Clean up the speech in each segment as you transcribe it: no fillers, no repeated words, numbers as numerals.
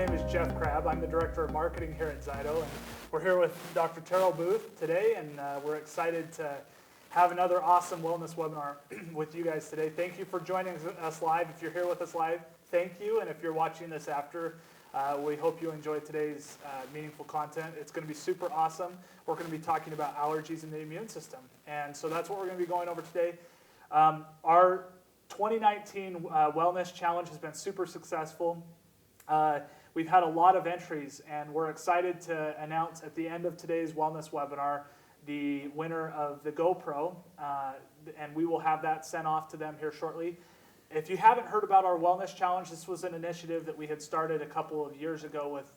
name is Jeff Crabb. I'm the Director of Marketing here at ZYTO, and we're here with Dr. Teryl Boothe today, and we're excited to have another awesome wellness webinar with you guys today. Thank you for joining us live. If you're here with us live, thank you, and if you're watching this after, we hope you enjoyed today's meaningful content. It's going to be super awesome. We're going to be talking about allergies in the immune system, and so that's what we're going to be going over today. Our 2019 Wellness Challenge has been super successful. We've had a lot of entries, and we're excited to announce at the end of today's wellness webinar the winner of the GoPro, and we will have that sent off to them here shortly. If you haven't heard about our Wellness Challenge, this was an initiative that we had started a couple of years ago with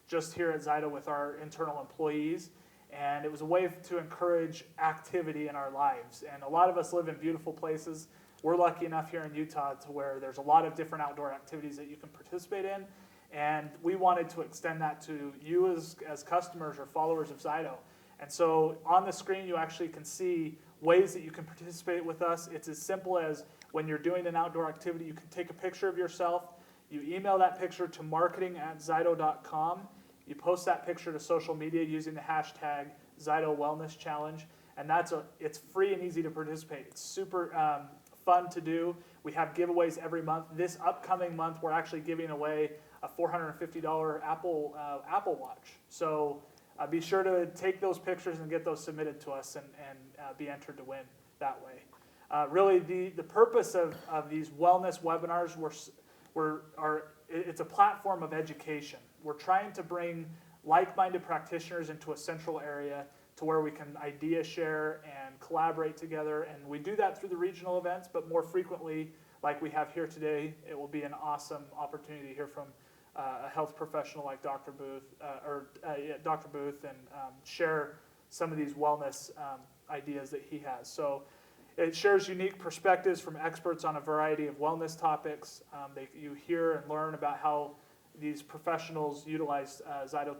just here at ZYTO with our internal employees, and it was a way to encourage activity in our lives. And a lot of us live in beautiful places. We're lucky enough here in Utah to where there's a lot of different outdoor activities that you can participate in, and we wanted to extend that to you as customers or followers of ZYTO. And so on the screen you actually can see ways that you can participate with us. It's as simple as when you're doing an outdoor activity, you can take a picture of yourself, you email that picture to marketing@zyto.com, you post that picture to social media using the hashtag ZYTO Wellness Challenge, and it's free and easy to participate. It's super fun to do. We have giveaways every month. This upcoming month, we're actually giving away a $450 Apple Watch. So be sure to take those pictures and get those submitted to us and be entered to win that way. Really, the purpose of these wellness webinars, it's a platform of education. We're trying to bring like-minded practitioners into a central area to where we can idea share and collaborate together, and we do that through the regional events, but more frequently, like we have here today, it will be an awesome opportunity to hear from a health professional like Dr. Boothe, and share some of these wellness ideas that he has. So it shares unique perspectives from experts on a variety of wellness topics. You hear and learn about how these professionals utilize ZYTO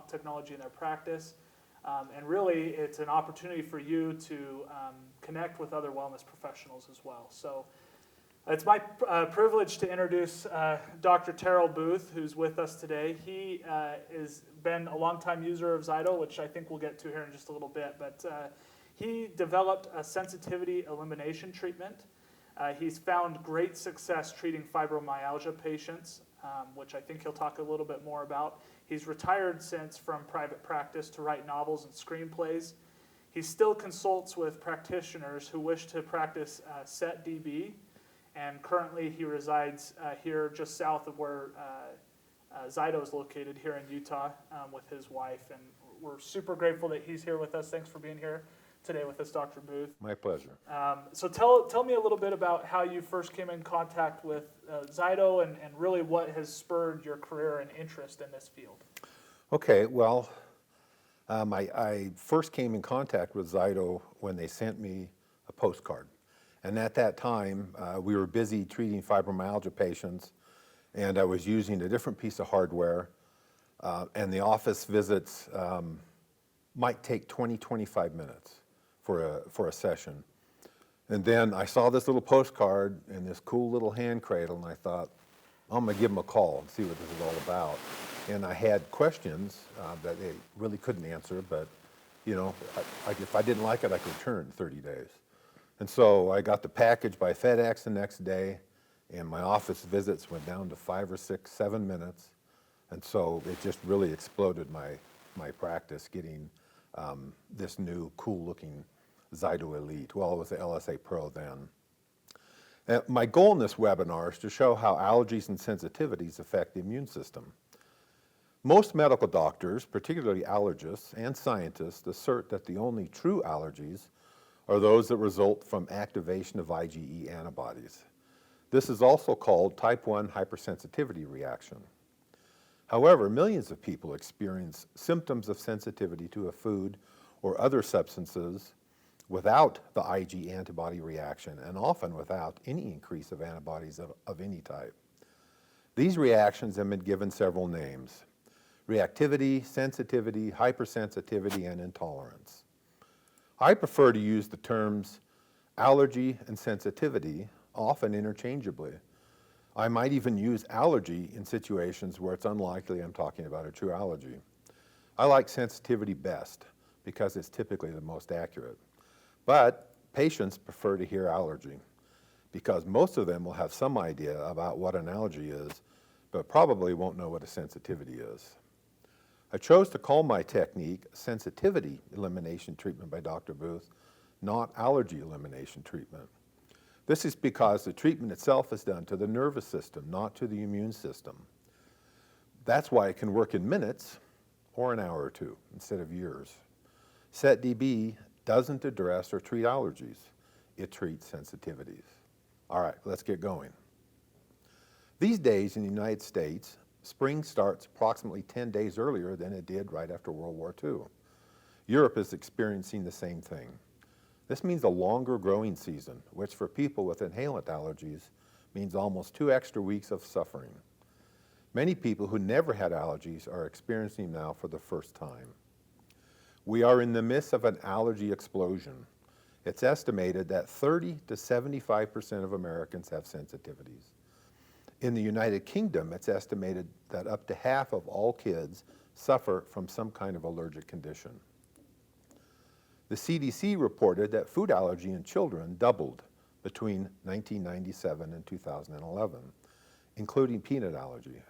technology in their practice. And really, it's an opportunity for you to connect with other wellness professionals as well. So it's my privilege to introduce Dr. Teryl Boothe, who's with us today. He has been a longtime user of ZYTO, which I think we'll get to here in just a little bit. But he developed a sensitivity elimination treatment. He's found great success treating fibromyalgia patients, which I think he'll talk a little bit more about. He's retired since from private practice to write novels and screenplays. He still consults with practitioners who wish to practice SET-DB, and currently he resides here just south of where ZYTO is located here in Utah with his wife, and we're super grateful that he's here with us. Thanks for being here today with us, Dr. Boothe. My pleasure. So tell me a little bit about how you first came in contact with ZYTO and really what has spurred your career and interest in this field. Okay, well, I first came in contact with ZYTO when they sent me a postcard. And at that time, we were busy treating fibromyalgia patients, and I was using a different piece of hardware, and the office visits might take 20-25 minutes for a session. And then I saw this little postcard and this cool little hand cradle, and I thought, I'm going to give them a call and see what this is all about. And I had questions that they really couldn't answer, but you know, if I didn't like it, I could return in 30 days. And so I got the package by FedEx the next day, and my office visits went down to 5 or 6, 7 minutes. And so it just really exploded my practice getting this new cool-looking ZYTO Elite. Well, it was the LSA Pro then. My goal in this webinar is to show how allergies and sensitivities affect the immune system. Most medical doctors, particularly allergists and scientists, assert that the only true allergies are those that result from activation of IgE antibodies. This is also called type 1 hypersensitivity reaction. However, millions of people experience symptoms of sensitivity to a food or other substances without the IgE antibody reaction, and often without any increase of antibodies of any type. These reactions have been given several names: reactivity, sensitivity, hypersensitivity, and intolerance. I prefer to use the terms allergy and sensitivity, often interchangeably. I might even use allergy in situations where it's unlikely I'm talking about a true allergy. I like sensitivity best because it's typically the most accurate. But patients prefer to hear allergy because most of them will have some idea about what an allergy is, but probably won't know what a sensitivity is. I chose to call my technique sensitivity elimination treatment by Dr. Boothe, not allergy elimination treatment. This is because the treatment itself is done to the nervous system, not to the immune system. That's why it can work in minutes or an hour or two instead of years. SetDB doesn't address or treat allergies. It treats sensitivities. All right, let's get going. These days in the United States, spring starts approximately 10 days earlier than it did right after World War II. Europe is experiencing the same thing. This means a longer growing season, which for people with inhalant allergies means almost 2 extra weeks of suffering. Many people who never had allergies are experiencing them now for the first time. We are in the midst of an allergy explosion. It's estimated that 30 to 75% of Americans have sensitivities. In the United Kingdom, it's estimated that up to half of all kids suffer from some kind of allergic condition. The CDC reported that food allergy in children doubled between 1997 and 2011, including peanut allergy.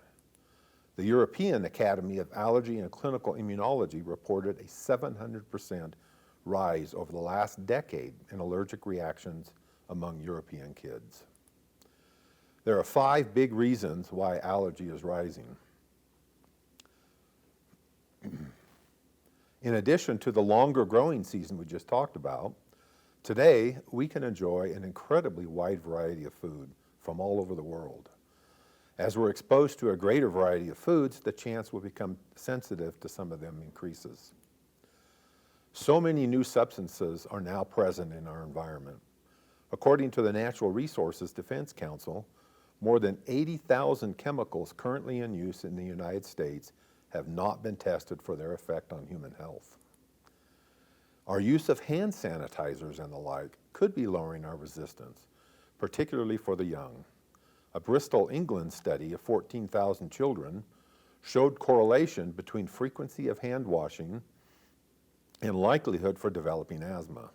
The European Academy of Allergy and Clinical Immunology reported a 700% rise over the last decade in allergic reactions among European kids. There are 5 big reasons why allergy is rising. In addition to the longer growing season we just talked about, today we can enjoy an incredibly wide variety of food from all over the world. As we're exposed to a greater variety of foods, the chance we'll become sensitive to some of them increases. So many new substances are now present in our environment. According to the Natural Resources Defense Council, more than 80,000 chemicals currently in use in the United States have not been tested for their effect on human health. Our use of hand sanitizers and the like could be lowering our resistance, particularly for the young. A Bristol, England study of 14,000 children showed correlation between frequency of hand washing and likelihood for developing asthma.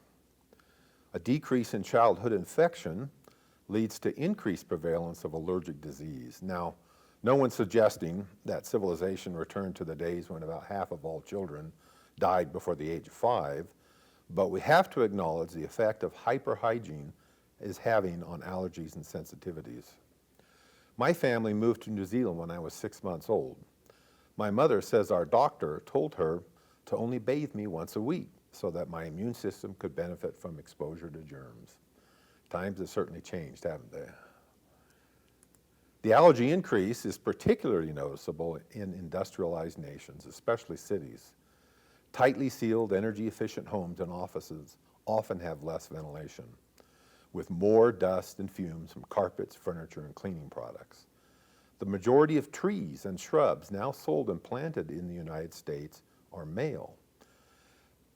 A decrease in childhood infection leads to increased prevalence of allergic disease. Now, no one's suggesting that civilization returned to the days when about half of all children died before the age of 5, but we have to acknowledge the effect of hyperhygiene is having on allergies and sensitivities. My family moved to New Zealand when I was 6 months old. My mother says our doctor told her to only bathe me once a week so that my immune system could benefit from exposure to germs. Times have certainly changed, haven't they? The allergy increase is particularly noticeable in industrialized nations, especially cities. Tightly sealed, energy-efficient homes and offices often have less ventilation, with more dust and fumes from carpets, furniture, and cleaning products. The majority of trees and shrubs now sold and planted in the United States are male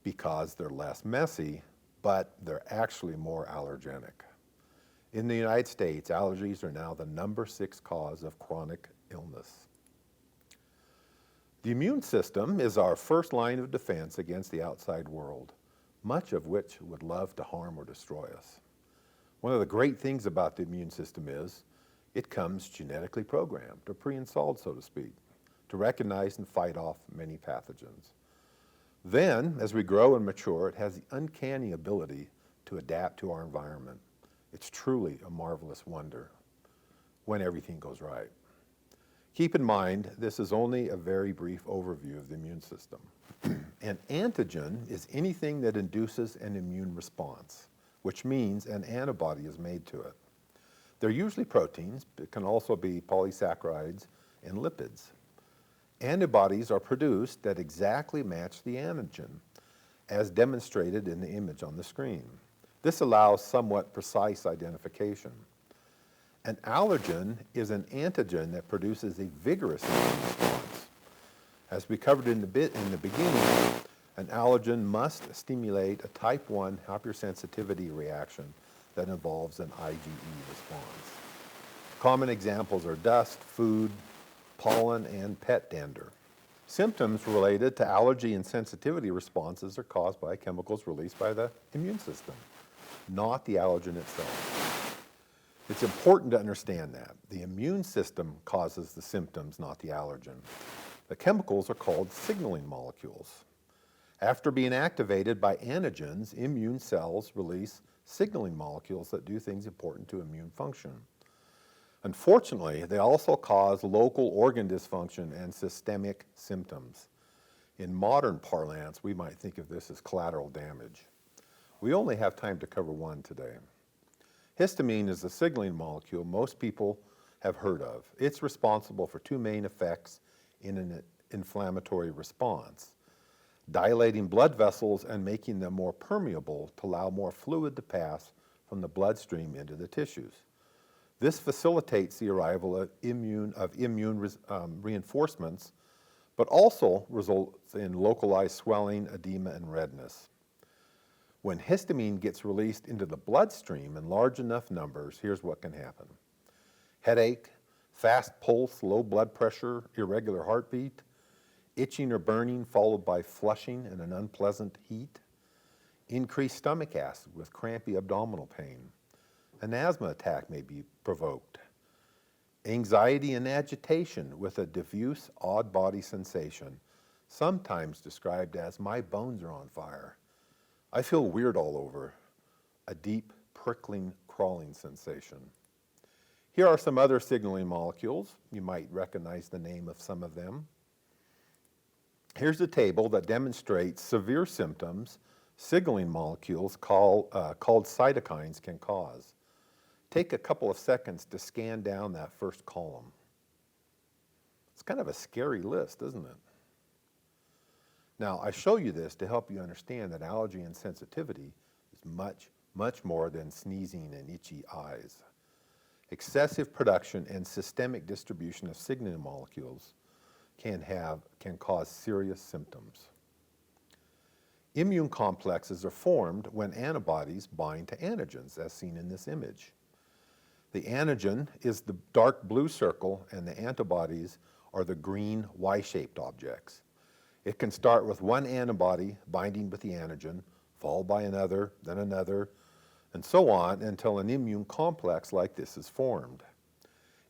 because they're less messy, but they're actually more allergenic. In the United States, allergies are now the number 6 cause of chronic illness. The immune system is our first line of defense against the outside world, much of which would love to harm or destroy us. One of the great things about the immune system is it comes genetically programmed, or pre-installed, so to speak, to recognize and fight off many pathogens. Then, as we grow and mature, it has the uncanny ability to adapt to our environment. It's truly a marvelous wonder when everything goes right. Keep in mind, this is only a very brief overview of the immune system. An antigen is anything that induces an immune response, which means an antibody is made to it. They're usually proteins, but it can also be polysaccharides and lipids. Antibodies are produced that exactly match the antigen, as demonstrated in the image on the screen. This allows somewhat precise identification. An allergen is an antigen that produces a vigorous immune response. As we covered in the beginning, an allergen must stimulate a type 1 hypersensitivity reaction that involves an IgE response. Common examples are dust, food, pollen, and pet dander. Symptoms related to allergy and sensitivity responses are caused by chemicals released by the immune system, not the allergen itself. It's important to understand that. The immune system causes the symptoms, not the allergen. The chemicals are called signaling molecules. After being activated by antigens, immune cells release signaling molecules that do things important to immune function. Unfortunately, they also cause local organ dysfunction and systemic symptoms. In modern parlance, we might think of this as collateral damage. We only have time to cover one today. Histamine is a signaling molecule most people have heard of. It's responsible for two main effects in an inflammatory response: dilating blood vessels and making them more permeable to allow more fluid to pass from the bloodstream into the tissues. This facilitates the arrival of immune reinforcements, but also results in localized swelling, edema, and redness. When histamine gets released into the bloodstream in large enough numbers, here's what can happen: headache, fast pulse, low blood pressure, irregular heartbeat, itching or burning followed by flushing and an unpleasant heat, increased stomach acid with crampy abdominal pain. An asthma attack may be provoked. Anxiety and agitation with a diffuse, odd body sensation, sometimes described as "my bones are on fire." I feel weird all over. A deep, prickling, crawling sensation. Here are some other signaling molecules. You might recognize the name of some of them. Here's a table that demonstrates severe symptoms signaling molecules called cytokines can cause. Take a couple of seconds to scan down that first column. It's kind of a scary list, isn't it? Now, I show you this to help you understand that allergy and sensitivity is much, much more than sneezing and itchy eyes. Excessive production and systemic distribution of signaling molecules can cause serious symptoms. Immune complexes are formed when antibodies bind to antigens, as seen in this image. The antigen is the dark blue circle, and the antibodies are the green Y-shaped objects. It can start with one antibody binding with the antigen, followed by another, and so on until an immune complex like this is formed.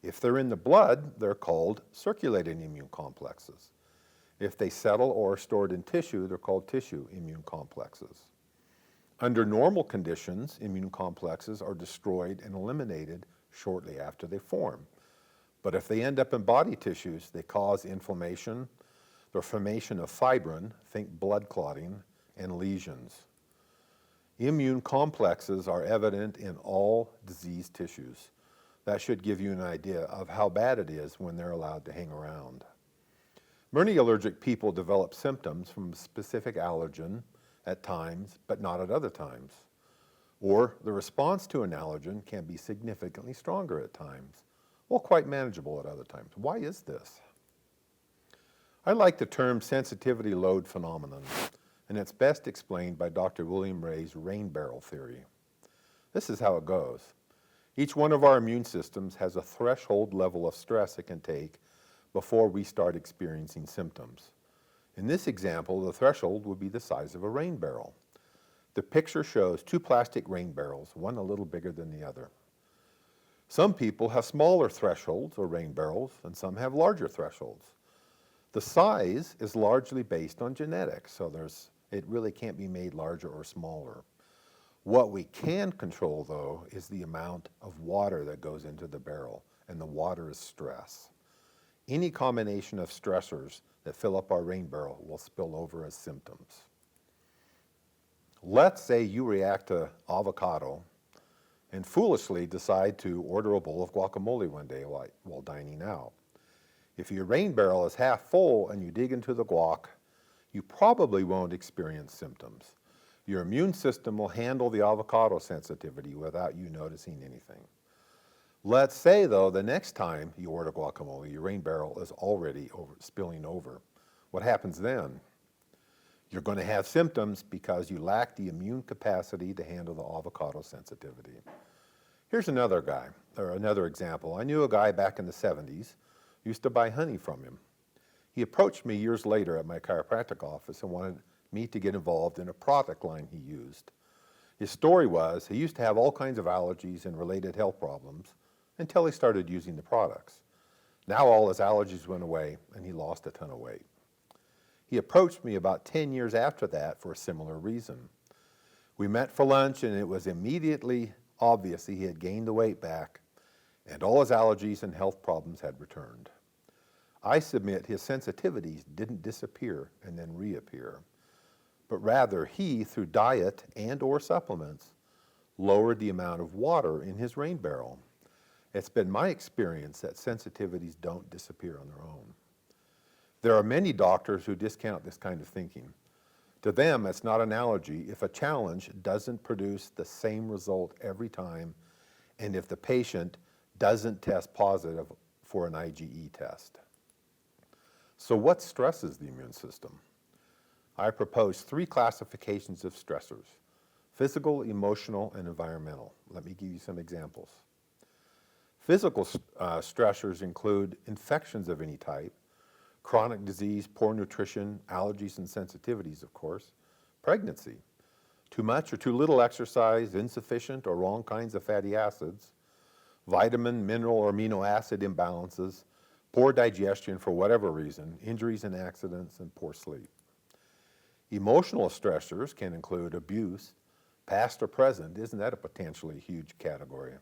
If they're in the blood, they're called circulating immune complexes. If they settle or are stored in tissue, they're called tissue immune complexes. Under normal conditions, immune complexes are destroyed and eliminated shortly after they form. But if they end up in body tissues, they cause inflammation, the formation of fibrin, think blood clotting, and lesions. Immune complexes are evident in all diseased tissues. That should give you an idea of how bad it is when they're allowed to hang around. Many allergic people develop symptoms from a specific allergen at times, but not at other times. Or the response to an allergen can be significantly stronger at times, or quite manageable at other times. Why is this? I like the term sensitivity load phenomenon, and it's best explained by Dr. William Ray's rain barrel theory. This is how it goes. Each one of our immune systems has a threshold level of stress it can take before we start experiencing symptoms. In this example, the threshold would be the size of a rain barrel. The picture shows two plastic rain barrels, one a little bigger than the other. Some people have smaller thresholds or rain barrels, and some have larger thresholds. The size is largely based on genetics, so it really can't be made larger or smaller. What we can control, though, is the amount of water that goes into the barrel, and the water is stress. Any combination of stressors that fill up our rain barrel will spill over as symptoms. Let's say you react to avocado and foolishly decide to order a bowl of guacamole one day while dining out. If your rain barrel is half full and you dig into the guac, you probably won't experience symptoms. Your immune system will handle the avocado sensitivity without you noticing anything. Let's say, though, the next time you order guacamole, your rain barrel is already spilling over. What happens then? You're going to have symptoms because you lack the immune capacity to handle the avocado sensitivity. Here's another guy, or another example. I knew a guy back in the 70s, used to buy honey from him. He approached me years later at my chiropractic office and wanted me to get involved in a product line he used. His story was he used to have all kinds of allergies and related health problems until he started using the products. Now all his allergies went away and he lost a ton of weight. He approached me about 10 years after that for a similar reason. We met for lunch and it was immediately obvious he had gained the weight back and all his allergies and health problems had returned. I submit his sensitivities didn't disappear and then reappear, but rather he, through diet and or supplements, lowered the amount of water in his rain barrel. It's been my experience that sensitivities don't disappear on their own. There are many doctors who discount this kind of thinking. To them, it's not an allergy if a challenge doesn't produce the same result every time and if the patient doesn't test positive for an IgE test. So what stresses the immune system? I propose 3 classifications of stressors: physical, emotional, and environmental. Let me give you some examples. Physical stressors include infections of any type, chronic disease, poor nutrition, allergies and sensitivities, of course, pregnancy, too much or too little exercise, insufficient or wrong kinds of fatty acids, vitamin, mineral, or amino acid imbalances, poor digestion for whatever reason, injuries and accidents, and poor sleep. Emotional stressors can include abuse, past or present. Isn't that a potentially huge category?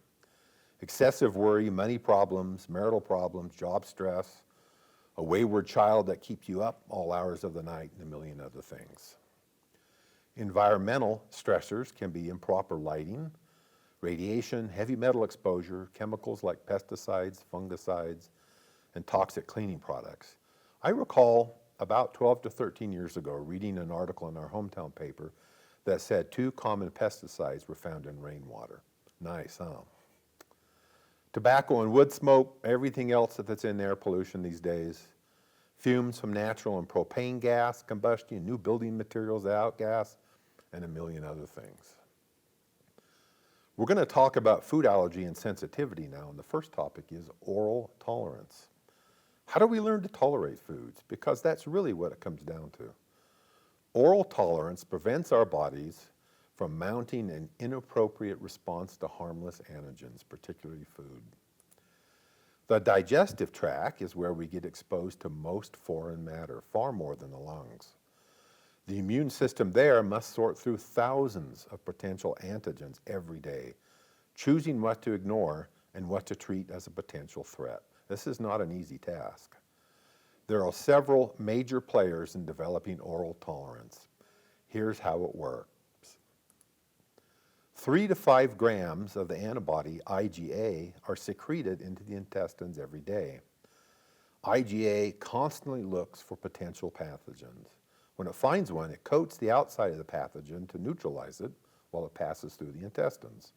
Excessive worry, money problems, marital problems, job stress, a wayward child that keeps you up all hours of the night, and a million other things. Environmental stressors can be improper lighting, radiation, heavy metal exposure, chemicals like pesticides, fungicides, and toxic cleaning products. I recall about 12 to 13 years ago reading an article in our hometown paper that said 2 common pesticides were found in rainwater. Nice, huh? Tobacco and wood smoke, everything else that's in air pollution these days, fumes from natural and propane gas, combustion, new building materials, outgas, and a million other things. We're going to talk about food allergy and sensitivity now, and the first topic is oral tolerance. How do we learn to tolerate foods? Because that's really what it comes down to. Oral tolerance prevents our bodies from mounting an inappropriate response to harmless antigens, particularly food. The digestive tract is where we get exposed to most foreign matter, far more than the lungs. The immune system there must sort through thousands of potential antigens every day, choosing what to ignore and what to treat as a potential threat. This is not an easy task. There are several major players in developing oral tolerance. Here's how it works. 3 to 5 grams of the antibody IgA are secreted into the intestines every day. IgA constantly looks for potential pathogens. When it finds one, it coats the outside of the pathogen to neutralize it while it passes through the intestines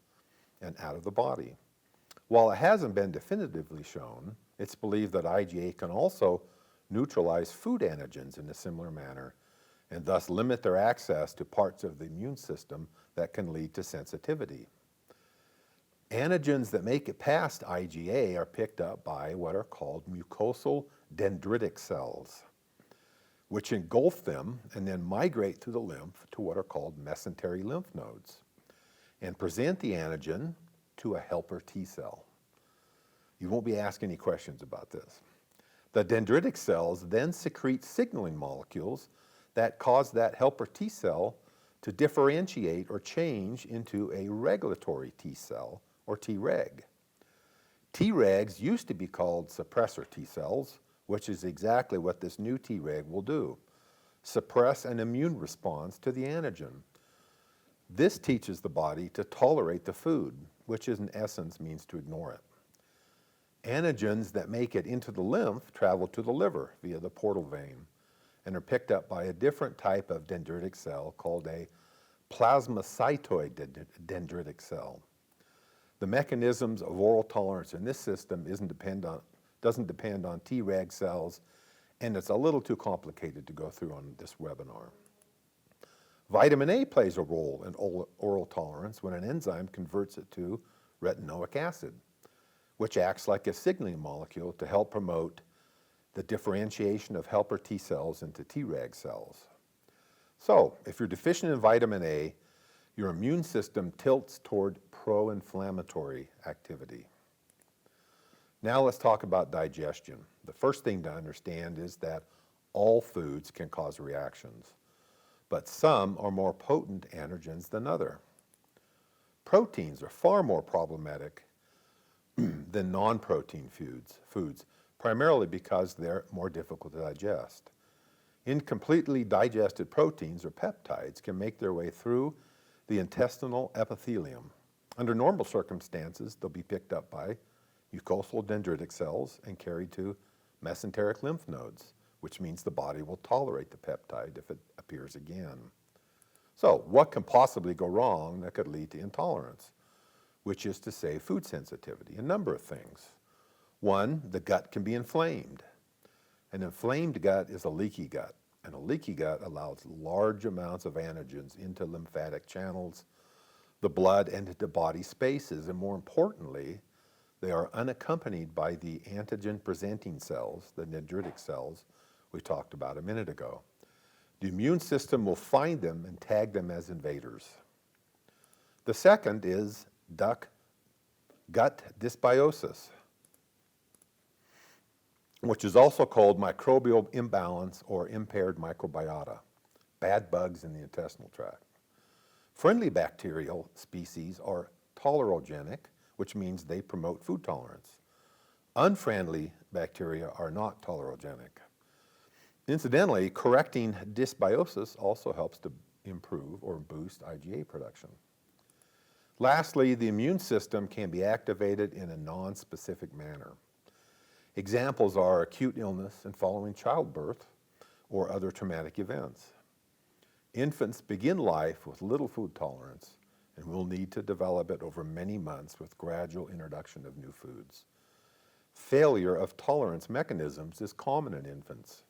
and out of the body. While it hasn't been definitively shown, it's believed that IgA can also neutralize food antigens in a similar manner and thus limit their access to parts of the immune system that can lead to sensitivity. Antigens that make it past IgA are picked up by what are called mucosal dendritic cells, which engulf them and then migrate through the lymph to what are called mesentery lymph nodes and present the antigen to a helper T cell. You won't be asked any questions about this. The dendritic cells then secrete signaling molecules that cause that helper T cell to differentiate or change into a regulatory T cell, or Treg. Tregs used to be called suppressor T cells, which is exactly what this new Treg will do: suppress an immune response to the antigen. This teaches the body to tolerate the food, which in essence means to ignore it. Antigens that make it into the lymph travel to the liver via the portal vein and are picked up by a different type of dendritic cell called a plasmacytoid dendritic cell. The mechanisms of oral tolerance in this system doesn't depend on Treg cells, and it's a little too complicated to go through on this webinar. Vitamin A plays a role in oral tolerance when an enzyme converts it to retinoic acid, which acts like a signaling molecule to help promote the differentiation of helper T cells into Treg cells. So, if you're deficient in vitamin A, your immune system tilts toward pro-inflammatory activity. Now let's talk about digestion. The first thing to understand is that all foods can cause reactions, but some are more potent antigens than others. Proteins are far more problematic than non-protein foods, primarily because they're more difficult to digest. Incompletely digested proteins or peptides can make their way through the intestinal epithelium. Under normal circumstances, they'll be picked up by mucosal dendritic cells and carried to mesenteric lymph nodes, which means the body will tolerate the peptide if it appears again. So, what can possibly go wrong that could lead to intolerance, which is to say food sensitivity? A number of things. One, the gut can be inflamed. An inflamed gut is a leaky gut, and a leaky gut allows large amounts of antigens into lymphatic channels, the blood, and into body spaces, and more importantly, they are unaccompanied by the antigen-presenting cells, the dendritic cells we talked about a minute ago. The immune system will find them and tag them as invaders. The second is gut dysbiosis, which is also called microbial imbalance or impaired microbiota, bad bugs in the intestinal tract. Friendly bacterial species are tolerogenic, which means they promote food tolerance. Unfriendly bacteria are not tolerogenic. Incidentally, correcting dysbiosis also helps to improve or boost IgA production. Lastly, the immune system can be activated in a non-specific manner. Examples are acute illness and following childbirth or other traumatic events. Infants begin life with little food tolerance and will need to develop it over many months with gradual introduction of new foods. Failure of tolerance mechanisms is common in infants,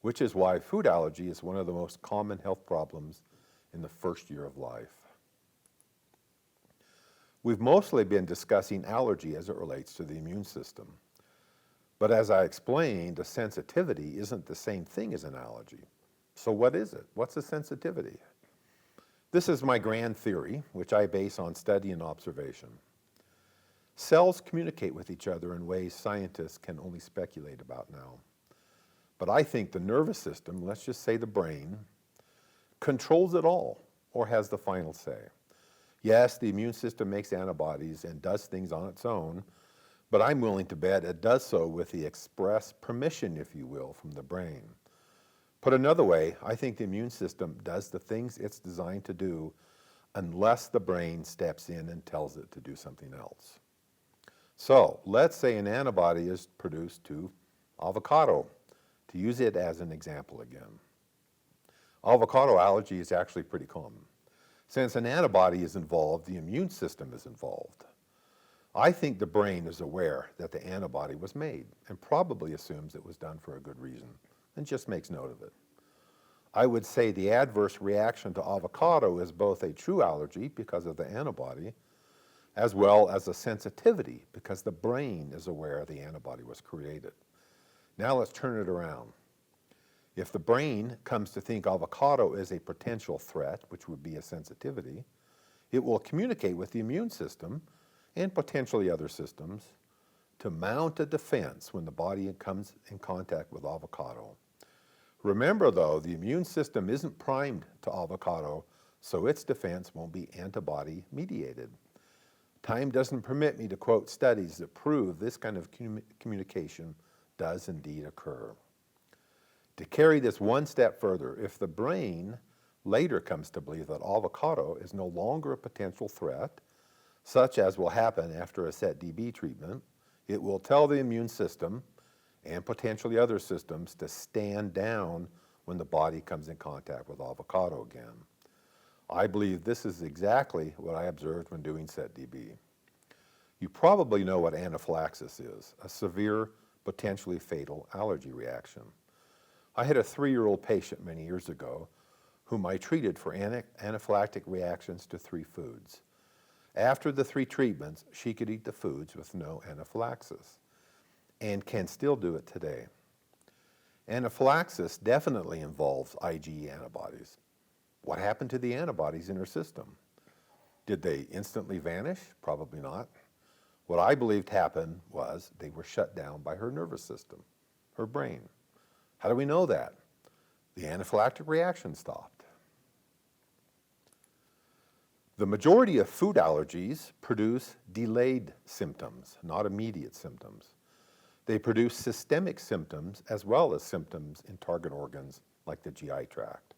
which is why food allergy is one of the most common health problems in the first year of life. We've mostly been discussing allergy as it relates to the immune system. But as I explained, a sensitivity isn't the same thing as an allergy. So what is it? What's a sensitivity? This is my grand theory, which I base on study and observation. Cells communicate with each other in ways scientists can only speculate about now. But I think the nervous system, let's just say the brain, controls it all or has the final say. Yes, the immune system makes antibodies and does things on its own, but I'm willing to bet it does so with the express permission, if you will, from the brain. Put another way, I think the immune system does the things it's designed to do unless the brain steps in and tells it to do something else. So, let's say an antibody is produced to avocado, to use it as an example again. Avocado allergy is actually pretty common. Since an antibody is involved, the immune system is involved. I think the brain is aware that the antibody was made and probably assumes it was done for a good reason and just makes note of it. I would say the adverse reaction to avocado is both a true allergy because of the antibody, as well as a sensitivity because the brain is aware the antibody was created. Now let's turn it around. If the brain comes to think avocado is a potential threat, which would be a sensitivity, it will communicate with the immune system and potentially other systems to mount a defense when the body comes in contact with avocado. Remember though, the immune system isn't primed to avocado, so its defense won't be antibody mediated. Time doesn't permit me to quote studies that prove this kind of communication does indeed occur. To carry this one step further, if the brain later comes to believe that avocado is no longer a potential threat, such as will happen after a SET-DB treatment, it will tell the immune system and potentially other systems to stand down when the body comes in contact with avocado again. I believe this is exactly what I observed when doing SET-DB. You probably know what anaphylaxis is, a severe, potentially fatal allergy reaction. I had a 3-year-old patient many years ago whom I treated for anaphylactic reactions to 3 foods. After the 3 treatments, she could eat the foods with no anaphylaxis and can still do it today. Anaphylaxis definitely involves IgE antibodies. What happened to the antibodies in her system? Did they instantly vanish? Probably not. What I believed happened was they were shut down by her nervous system, her brain. How do we know that? The anaphylactic reaction stopped. The majority of food allergies produce delayed symptoms, not immediate symptoms. They produce systemic symptoms as well as symptoms in target organs like the GI tract.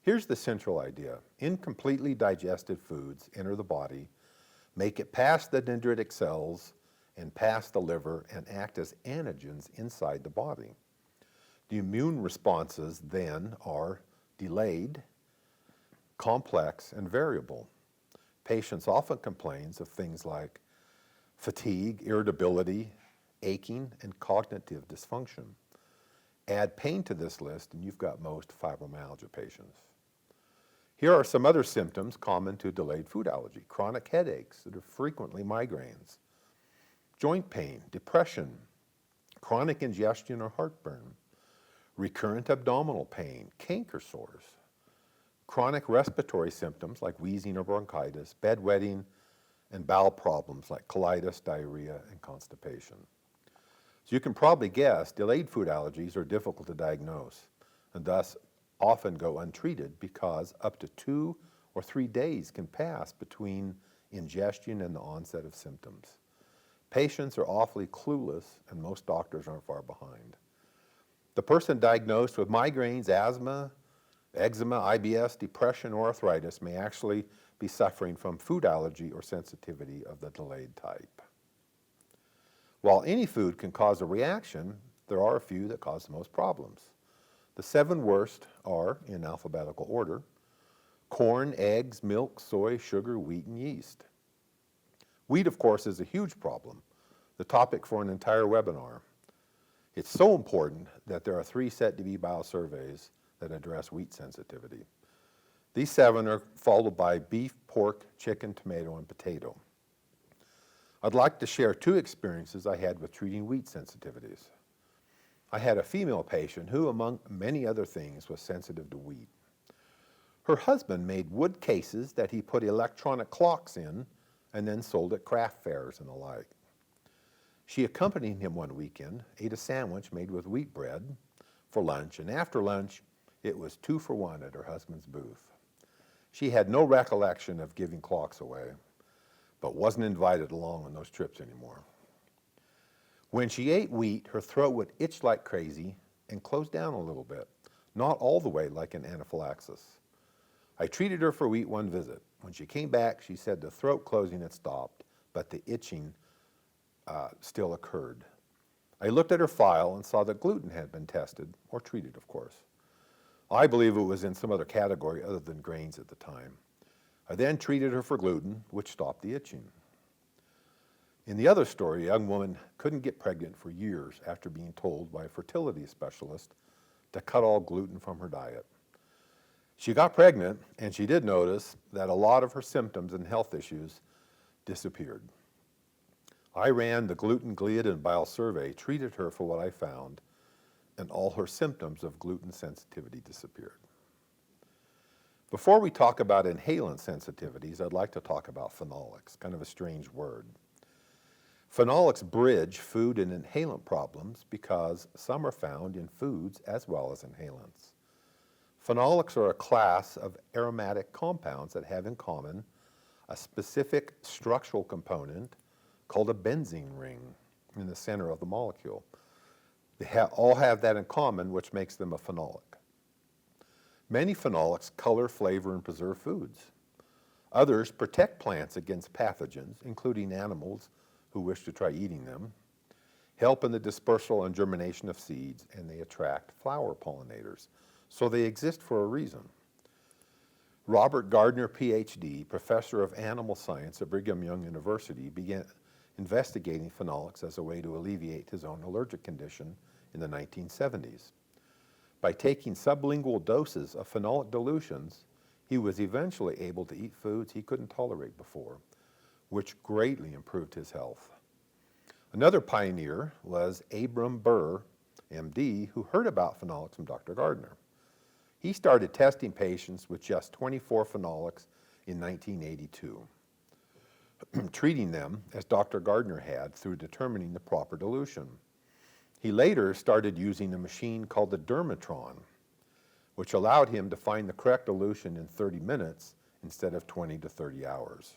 Here's the central idea. Incompletely digested foods enter the body, make it past the dendritic cells and past the liver and act as antigens inside the body. The immune responses then are delayed, complex, and variable. Patients often complain of things like fatigue, irritability, aching, and cognitive dysfunction. Add pain to this list and you've got most fibromyalgia patients. Here are some other symptoms common to delayed food allergy. Chronic headaches that are frequently migraines, joint pain, depression, chronic ingestion or heartburn, recurrent abdominal pain, canker sores, chronic respiratory symptoms like wheezing or bronchitis, bedwetting, and bowel problems like colitis, diarrhea, and constipation. So you can probably guess delayed food allergies are difficult to diagnose and thus often go untreated because up to 2 or 3 days can pass between ingestion and the onset of symptoms. Patients are awfully clueless and most doctors aren't far behind. The person diagnosed with migraines, asthma, eczema, IBS, depression, or arthritis may actually be suffering from food allergy or sensitivity of the delayed type. While any food can cause a reaction, there are a few that cause the most problems. The 7 worst are, in alphabetical order, corn, eggs, milk, soy, sugar, wheat, and yeast. Wheat, of course, is a huge problem, the topic for an entire webinar. It's so important that there are 3 set-to-be biosurveys that address wheat sensitivity. These 7 are followed by beef, pork, chicken, tomato, and potato. I'd like to share 2 experiences I had with treating wheat sensitivities. I had a female patient who, among many other things, was sensitive to wheat. Her husband made wood cases that he put electronic clocks in and then sold at craft fairs and the like. She accompanied him one weekend, ate a sandwich made with wheat bread for lunch, and after lunch, it was 2 for 1 at her husband's booth. She had no recollection of giving clocks away, but wasn't invited along on those trips anymore. When she ate wheat, her throat would itch like crazy and close down a little bit, not all the way like an anaphylaxis. I treated her for wheat one visit. When she came back, she said the throat closing had stopped, but the itching still occurred. I looked at her file and saw that gluten had been tested, or treated, of course. I believe it was in some other category other than grains at the time. I then treated her for gluten, which stopped the itching. In the other story, a young woman couldn't get pregnant for years after being told by a fertility specialist to cut all gluten from her diet. She got pregnant, and she did notice that a lot of her symptoms and health issues disappeared. I ran the gluten, gliadin bile survey, treated her for what I found, and all her symptoms of gluten sensitivity disappeared. Before we talk about inhalant sensitivities, I'd like to talk about phenolics, kind of a strange word. Phenolics bridge food and inhalant problems because some are found in foods as well as inhalants. Phenolics are a class of aromatic compounds that have in common a specific structural component called a benzene ring in the center of the molecule. They all have that in common, which makes them a phenolic. Many phenolics color, flavor, and preserve foods. Others protect plants against pathogens, including animals who wish to try eating them, help in the dispersal and germination of seeds, and they attract flower pollinators. So they exist for a reason. Robert Gardner, PhD, professor of animal science at Brigham Young University, began investigating phenolics as a way to alleviate his own allergic condition in the 1970s. By taking sublingual doses of phenolic dilutions, he was eventually able to eat foods he couldn't tolerate before, which greatly improved his health. Another pioneer was Abram Burr, MD, who heard about phenolics from Dr. Gardner. He started testing patients with just 24 phenolics in 1982, treating them as Dr. Gardner had through determining the proper dilution. He later started using a machine called the Dermatron, which allowed him to find the correct dilution in 30 minutes instead of 20 to 30 hours.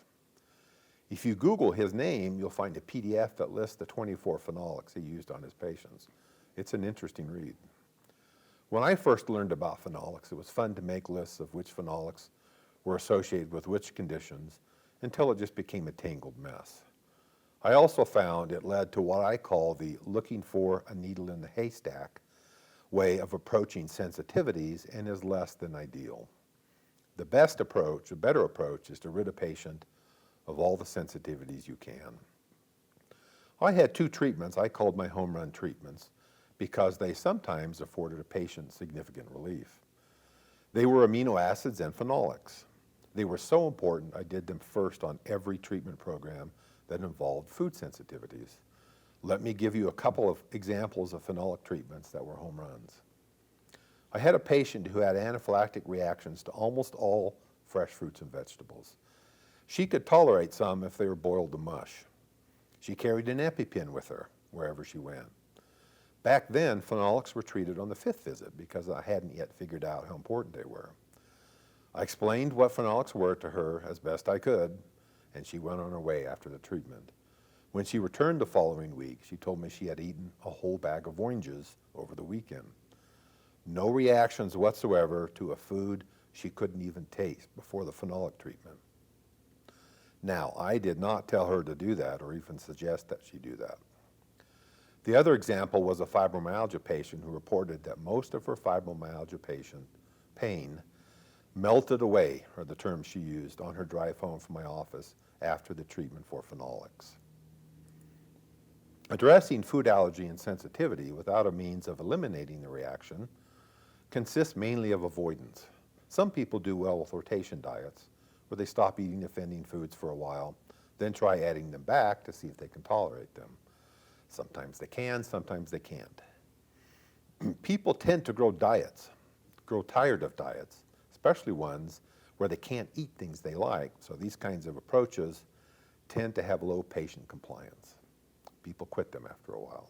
If you Google his name, you'll find a PDF that lists the 24 phenolics he used on his patients. It's an interesting read. When I first learned about phenolics, it was fun to make lists of which phenolics were associated with which conditions until it just became a tangled mess. I also found it led to what I call the looking for a needle in the haystack way of approaching sensitivities and is less than ideal. The best approach, a better approach, is to rid a patient of all the sensitivities you can. I had two treatments I called my home run treatments because they sometimes afforded a patient significant relief. They were amino acids and phenolics. They were so important I did them first on every treatment program that involved food sensitivities. Let me give you a couple of examples of phenolic treatments that were home runs. I had a patient who had anaphylactic reactions to almost all fresh fruits and vegetables. She could tolerate some if they were boiled to mush. She carried an EpiPen with her wherever she went. Back then, phenolics were treated on the 5th visit because I hadn't yet figured out how important they were. I explained what phenolics were to her as best I could, and she went on her way after the treatment. When she returned the following week, she told me she had eaten a whole bag of oranges over the weekend. No reactions whatsoever to a food she couldn't even taste before the phenolic treatment. Now, I did not tell her to do that or even suggest that she do that. The other example was a fibromyalgia patient who reported that most of her fibromyalgia pain melted away, are the terms she used, on her drive home from my office after the treatment for phenolics. Addressing food allergy and sensitivity without a means of eliminating the reaction consists mainly of avoidance. Some people do well with rotation diets, where they stop eating offending foods for a while, then try adding them back to see if they can tolerate them. Sometimes they can, sometimes they can't. People tend to grow tired of diets, especially ones where they can't eat things they like. So these kinds of approaches tend to have low patient compliance. People quit them after a while.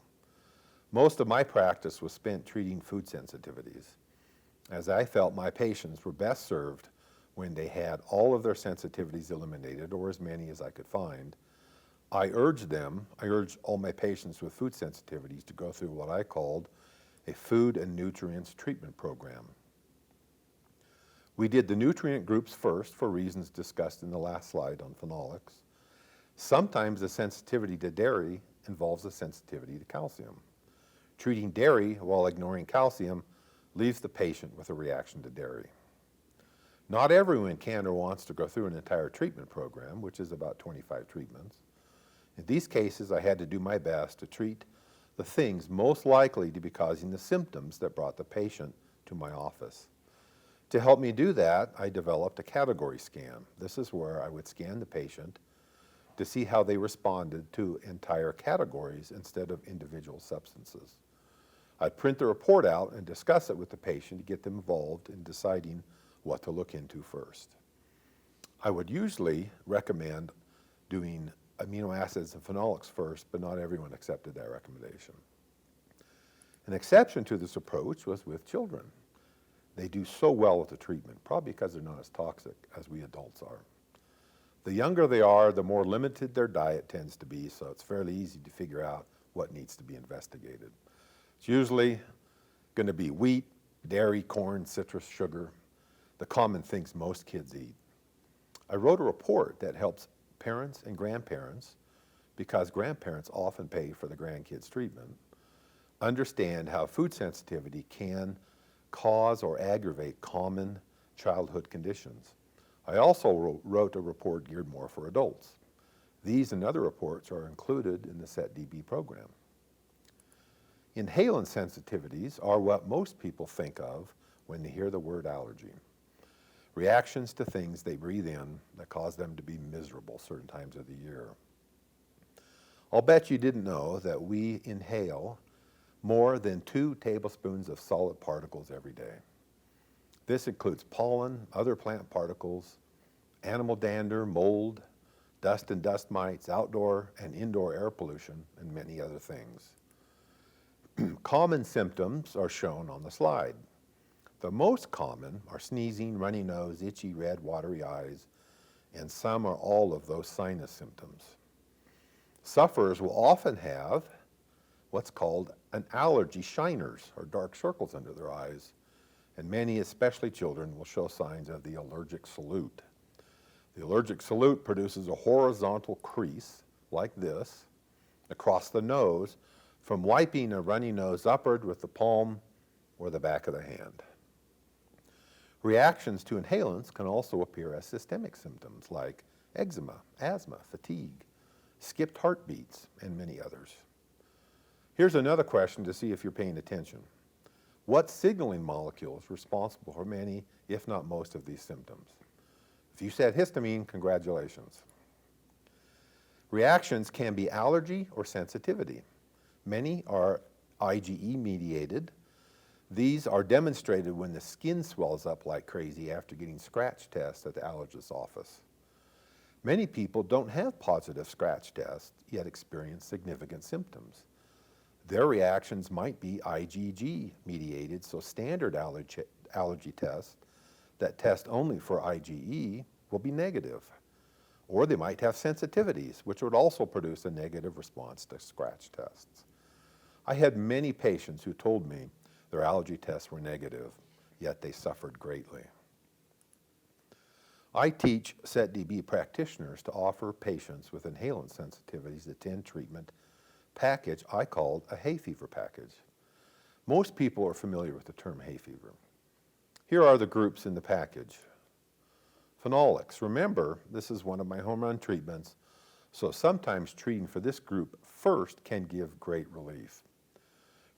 Most of my practice was spent treating food sensitivities, as I felt my patients were best served when they had all of their sensitivities eliminated, or as many as I could find. I urged all my patients with food sensitivities to go through what I called a food and nutrients treatment program. We did the nutrient groups first for reasons discussed in the last slide on phenolics. Sometimes the sensitivity to dairy involves a sensitivity to calcium. Treating dairy while ignoring calcium leaves the patient with a reaction to dairy. Not everyone can or wants to go through an entire treatment program, which is about 25 treatments. In these cases, I had to do my best to treat the things most likely to be causing the symptoms that brought the patient to my office. To help me do that, I developed a category scan. This is where I would scan the patient to see how they responded to entire categories instead of individual substances. I'd print the report out and discuss it with the patient to get them involved in deciding what to look into first. I would usually recommend doing amino acids and phenolics first, but not everyone accepted that recommendation. An exception to this approach was with children. They do so well with the treatment, probably because they're not as toxic as we adults are. The younger they are, the more limited their diet tends to be, so it's fairly easy to figure out what needs to be investigated. It's usually going to be wheat, dairy, corn, citrus, sugar, the common things most kids eat. I wrote a report that helps parents and grandparents, because grandparents often pay for the grandkids' treatment, understand how food sensitivity can cause or aggravate common childhood conditions. I also wrote a report geared more for adults. These and other reports are included in the SET-DB program. Inhalant sensitivities are what most people think of when they hear the word allergy. reactions to things they breathe in that cause them to be miserable certain times of the year. I'll bet you didn't know that we inhale more than 2 tablespoons of solid particles every day. This includes pollen, other plant particles, animal dander, mold, dust and dust mites, outdoor and indoor air pollution, and many other things. Common symptoms are shown on the slide. The most common are sneezing, runny nose, itchy, red, watery eyes, and some or all of those sinus symptoms. Sufferers will often have what's called an allergy shiners, or dark circles under their eyes, and many, especially children, will show signs of the allergic salute. The allergic salute produces a horizontal crease, like this, across the nose, from wiping a runny nose upward with the palm or the back of the hand. Reactions to inhalants can also appear as systemic symptoms like eczema, asthma, fatigue, skipped heartbeats, and many others. Here's another question to see if you're paying attention. What signaling molecule is responsible for many, if not most, of these symptoms? If you said histamine, congratulations. Reactions can be allergy or sensitivity. Many are IgE mediated. These are demonstrated when the skin swells up like crazy after getting scratch tests at the allergist's office. Many people don't have positive scratch tests, yet experience significant symptoms. Their reactions might be IgG mediated, so standard allergy tests that test only for IgE will be negative. Or they might have sensitivities, which would also produce a negative response to scratch tests. I had many patients who told me their allergy tests were negative, yet they suffered greatly. I teach SETDB practitioners to offer patients with inhalant sensitivities a 10 treatment package I called a Hayfever package. Most people are familiar with the term Hayfever. Here are the groups in the package. Phenolics. Remember, this is one of my home run treatments, so sometimes treating for this group first can give great relief.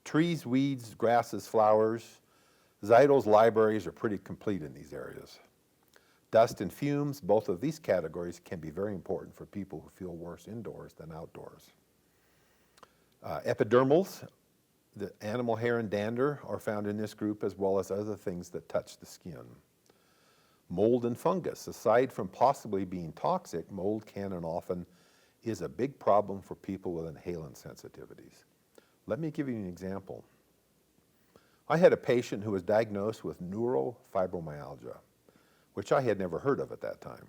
Trees, weeds, grasses, flowers. ZYTO's libraries are pretty complete in these areas. Dust and fumes, both of these categories can be very important for people who feel worse indoors than outdoors. Epidermals, the animal hair and dander, are found in this group, as well as other things that touch the skin. Mold and fungus. Aside from possibly being toxic, mold can and often is a big problem for people with inhalant sensitivities. Let me give you an example. I had a patient who was diagnosed with neurofibromyalgia, which I had never heard of at that time.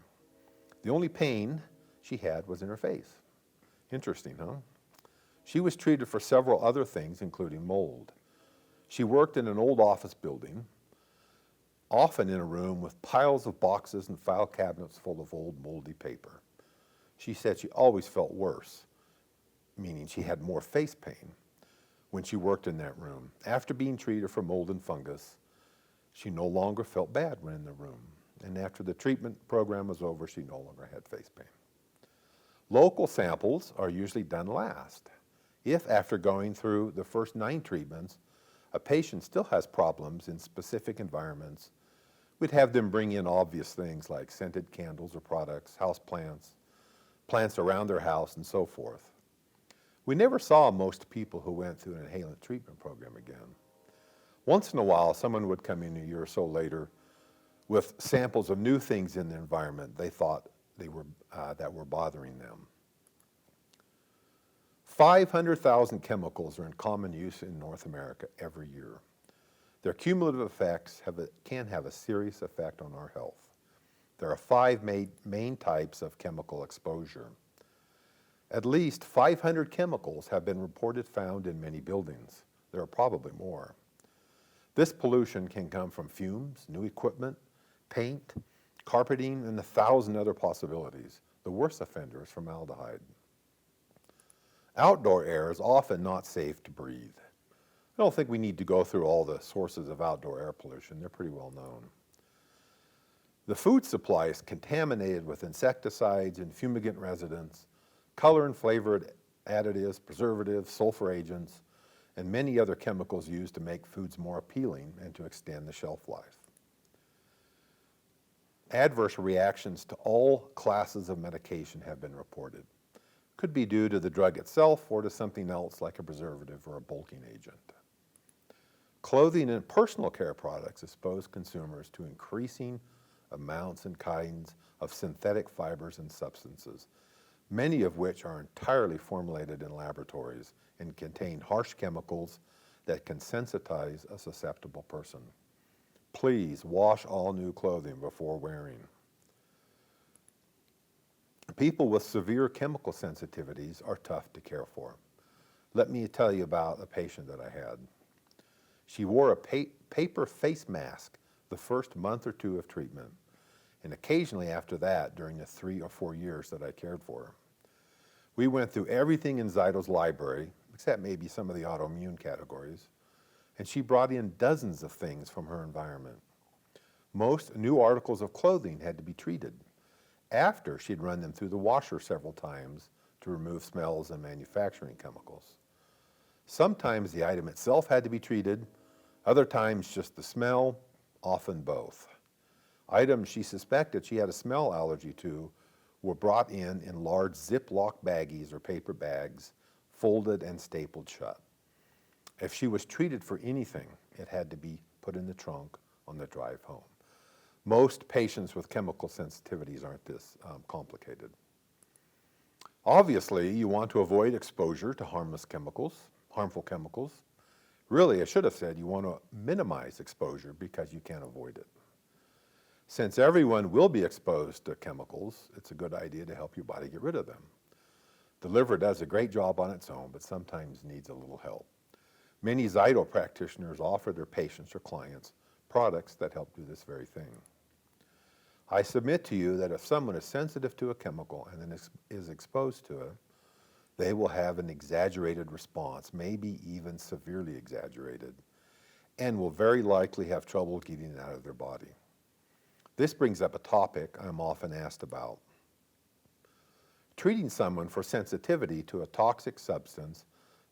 The only pain she had was in her face. Interesting, huh? She was treated for several other things, including mold. She worked in an old office building, often in a room with piles of boxes and file cabinets full of old moldy paper. She said she always felt worse, meaning she had more face pain when she worked in that room. After being treated for mold and fungus, she no longer felt bad when in the room. And after the treatment program was over, she no longer had face pain. Local samples are usually done last. If after going through the first 9 treatments, a patient still has problems in specific environments, we'd have them bring in obvious things like scented candles or products, house plants, plants around their house, and so forth. We never saw most people who went through an inhalant treatment program again. Once in a while, someone would come in a year or so later with samples of new things in the environment they thought that were bothering them. 500,000 chemicals are in common use in North America every year. Their cumulative effects can have a serious effect on our health. There are 5 main types of chemical exposure. At least 500 chemicals have been reported found in many buildings. There are probably more. This pollution can come from fumes, new equipment, paint, carpeting, and 1,000 other possibilities. The worst offender is formaldehyde. Outdoor air is often not safe to breathe. I don't think we need to go through all the sources of outdoor air pollution. They're pretty well known. The food supply is contaminated with insecticides and fumigant residents, color and flavor additives, preservatives, sulfur agents, and many other chemicals used to make foods more appealing and to extend the shelf life. Adverse reactions to all classes of medication have been reported. Could be due to the drug itself or to something else like a preservative or a bulking agent. Clothing and personal care products expose consumers to increasing amounts and kinds of synthetic fibers and substances, many of which are entirely formulated in laboratories and contain harsh chemicals that can sensitize a susceptible person. Please wash all new clothing before wearing. People with severe chemical sensitivities are tough to care for. Let me tell you about a patient that I had. She wore a paper face mask the first month or two of treatment, and occasionally after that during the 3 or 4 years that I cared for her. We went through everything in ZYTO's library, except maybe some of the autoimmune categories, and she brought in dozens of things from her environment. Most new articles of clothing had to be treated after she'd run them through the washer several times to remove smells and manufacturing chemicals. Sometimes the item itself had to be treated, other times just the smell, often both. Items she suspected she had a smell allergy to were brought in large Ziploc baggies or paper bags, folded and stapled shut. If she was treated for anything, it had to be put in the trunk on the drive home. Most patients with chemical sensitivities aren't this complicated. Obviously, you want to avoid exposure to harmful chemicals. Really, I should have said you want to minimize exposure because you can't avoid it. Since everyone will be exposed to chemicals, it's a good idea to help your body get rid of them. The liver does a great job on its own, but sometimes needs a little help. Many ZYTO practitioners offer their patients or clients products that help do this very thing. I submit to you that if someone is sensitive to a chemical and then is exposed to it, they will have an exaggerated response, maybe even severely exaggerated, and will very likely have trouble getting it out of their body. This brings up a topic I'm often asked about. Treating someone for sensitivity to a toxic substance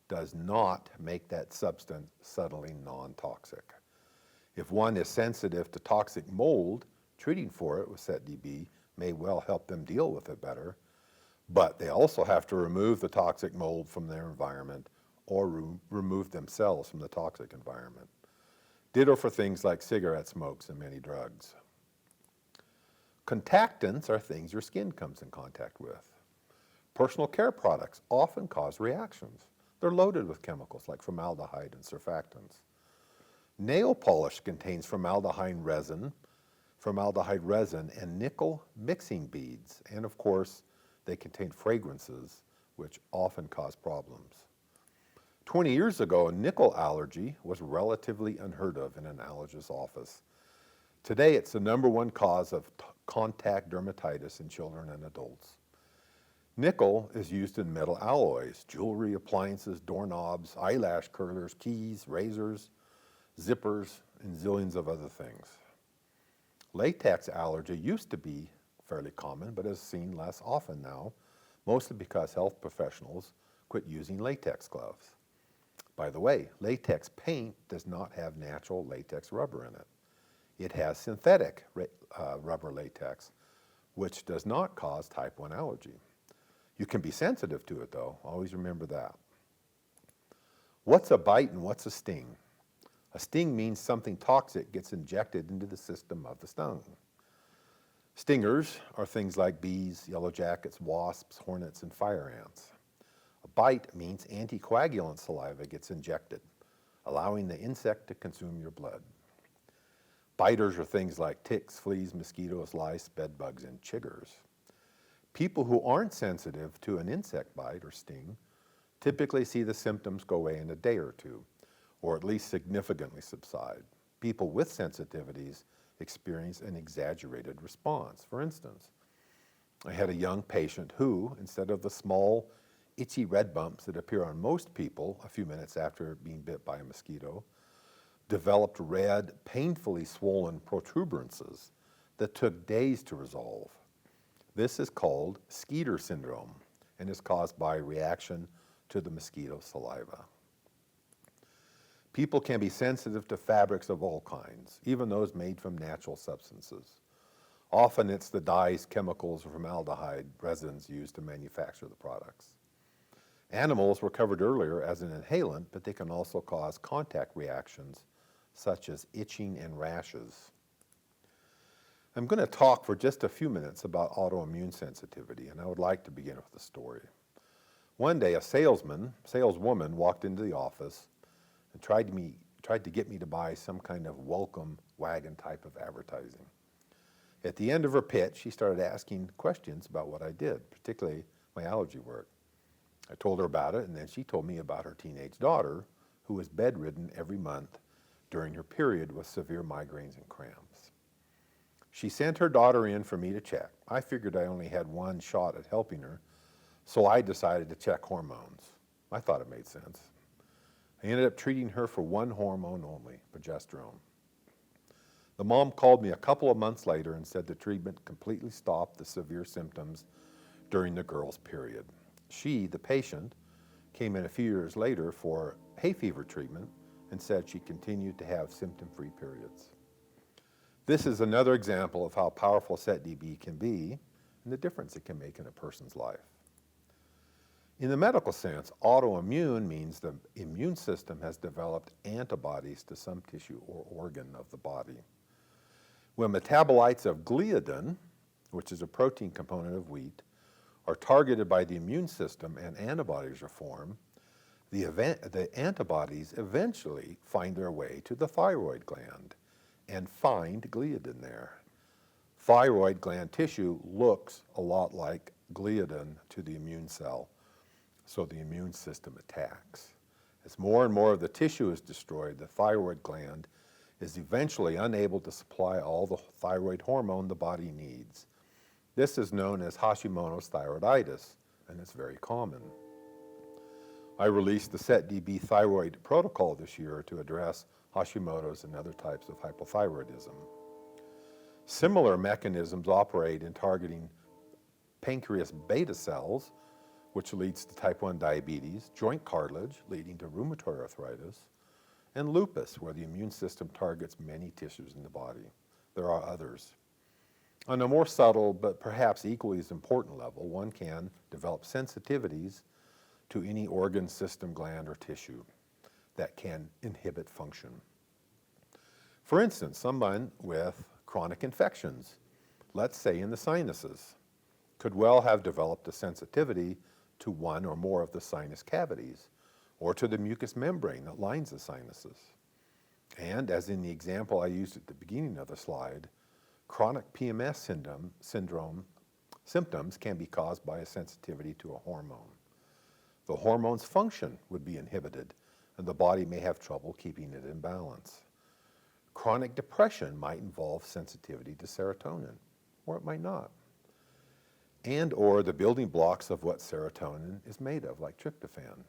does not make that substance subtly non-toxic. If one is sensitive to toxic mold, treating for it with SetDB may well help them deal with it better, but they also have to remove the toxic mold from their environment or remove themselves from the toxic environment. Ditto for things like cigarette smokes and many drugs. Contactants are things your skin comes in contact with. Personal care products often cause reactions. They're loaded with chemicals like formaldehyde and surfactants. Nail polish contains formaldehyde resin and nickel mixing beads, and of course, they contain fragrances, which often cause problems. 20 years ago, a nickel allergy was relatively unheard of in an allergist's office. Today, it's the #1 cause of contact dermatitis in children and adults. Nickel is used in metal alloys, jewelry, appliances, doorknobs, eyelash curlers, keys, razors, zippers, and zillions of other things. Latex allergy used to be fairly common, but is seen less often now, mostly because health professionals quit using latex gloves. By the way, latex paint does not have natural latex rubber in it. It has synthetic rubber latex, which does not cause type 1 allergy. You can be sensitive to it though, always remember that. What's a bite and what's a sting? A sting means something toxic gets injected into the system of the stung. Stingers are things like bees, yellow jackets, wasps, hornets, and fire ants. A bite means anticoagulant saliva gets injected, allowing the insect to consume your blood. Biters are things like ticks, fleas, mosquitoes, lice, bedbugs, and chiggers. People who aren't sensitive to an insect bite or sting typically see the symptoms go away in a day or two, or at least significantly subside. People with sensitivities experience an exaggerated response. For instance, I had a young patient who, instead of the small, itchy red bumps that appear on most people a few minutes after being bit by a mosquito, developed red, painfully swollen protuberances that took days to resolve. This is called Skeeter syndrome and is caused by reaction to the mosquito saliva. People can be sensitive to fabrics of all kinds, even those made from natural substances. Often it's the dyes, chemicals, or formaldehyde resins used to manufacture the products. Animals were covered earlier as an inhalant, but they can also cause contact reactions such as itching and rashes. I'm going to talk for just a few minutes about autoimmune sensitivity, and I would like to begin with a story. One day, a saleswoman walked into the office and tried to get me to buy some kind of welcome wagon type of advertising. At the end of her pitch, she started asking questions about what I did, particularly my allergy work. I told her about it, and then she told me about her teenage daughter, who was bedridden every month during her period with severe migraines and cramps. She sent her daughter in for me to check. I figured I only had one shot at helping her, so I decided to check hormones. I thought it made sense. I ended up treating her for one hormone only, progesterone. The mom called me a couple of months later and said the treatment completely stopped the severe symptoms during the girl's period. She, the patient, came in a few years later for Hayfever treatment and said she continued to have symptom-free periods. This is another example of how powerful SETDB can be and the difference it can make in a person's life. In the medical sense, autoimmune means the immune system has developed antibodies to some tissue or organ of the body. When metabolites of gliadin, which is a protein component of wheat, are targeted by the immune system and antibodies are formed, the antibodies eventually find their way to the thyroid gland and find gliadin there. Thyroid gland tissue looks a lot like gliadin to the immune cell, so the immune system attacks. As more and more of the tissue is destroyed, the thyroid gland is eventually unable to supply all the thyroid hormone the body needs. This is known as Hashimoto's thyroiditis, and it's very common. I released the SETDB thyroid protocol this year to address Hashimoto's and other types of hypothyroidism. Similar mechanisms operate in targeting pancreas beta cells, which leads to type 1 diabetes, joint cartilage, leading to rheumatoid arthritis, and lupus, where the immune system targets many tissues in the body. There are others. On a more subtle, but perhaps equally as important level, one can develop sensitivities to any organ, system, gland, or tissue that can inhibit function. For instance, someone with chronic infections, let's say in the sinuses, could well have developed a sensitivity to one or more of the sinus cavities, or to the mucous membrane that lines the sinuses. And as in the example I used at the beginning of the slide, chronic PMS syndrome symptoms can be caused by a sensitivity to a hormone. The hormone's function would be inhibited, and the body may have trouble keeping it in balance. Chronic depression might involve sensitivity to serotonin, or it might not. And or the building blocks of what serotonin is made of, like tryptophan.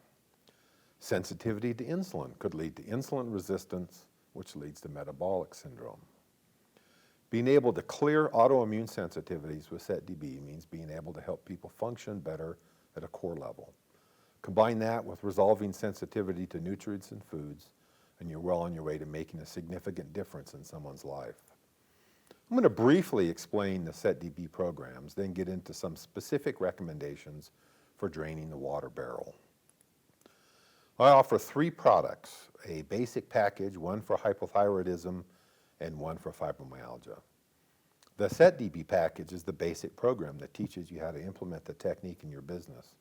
Sensitivity to insulin could lead to insulin resistance, which leads to metabolic syndrome. Being able to clear autoimmune sensitivities with SETDB means being able to help people function better at a core level. Combine that with resolving sensitivity to nutrients and foods, and you're well on your way to making a significant difference in someone's life. I'm going to briefly explain the SETDB programs, then get into some specific recommendations for draining the water barrel. I offer 3 products, a basic package, one for hypothyroidism and one for fibromyalgia. The SETDB package is the basic program that teaches you how to implement the technique in your business.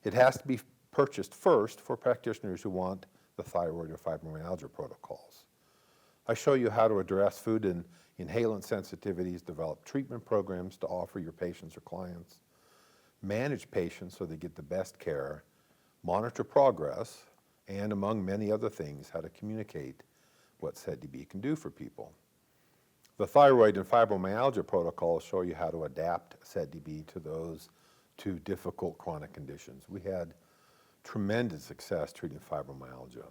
It has to be purchased first for practitioners who want the thyroid or fibromyalgia protocols. I show you how to address food and inhalant sensitivities, develop treatment programs to offer your patients or clients, manage patients so they get the best care, monitor progress, and among many other things, how to communicate what SETDB can do for people. The thyroid and fibromyalgia protocols show you how to adapt SETDB to those 2 difficult chronic conditions. We had tremendous success treating fibromyalgia.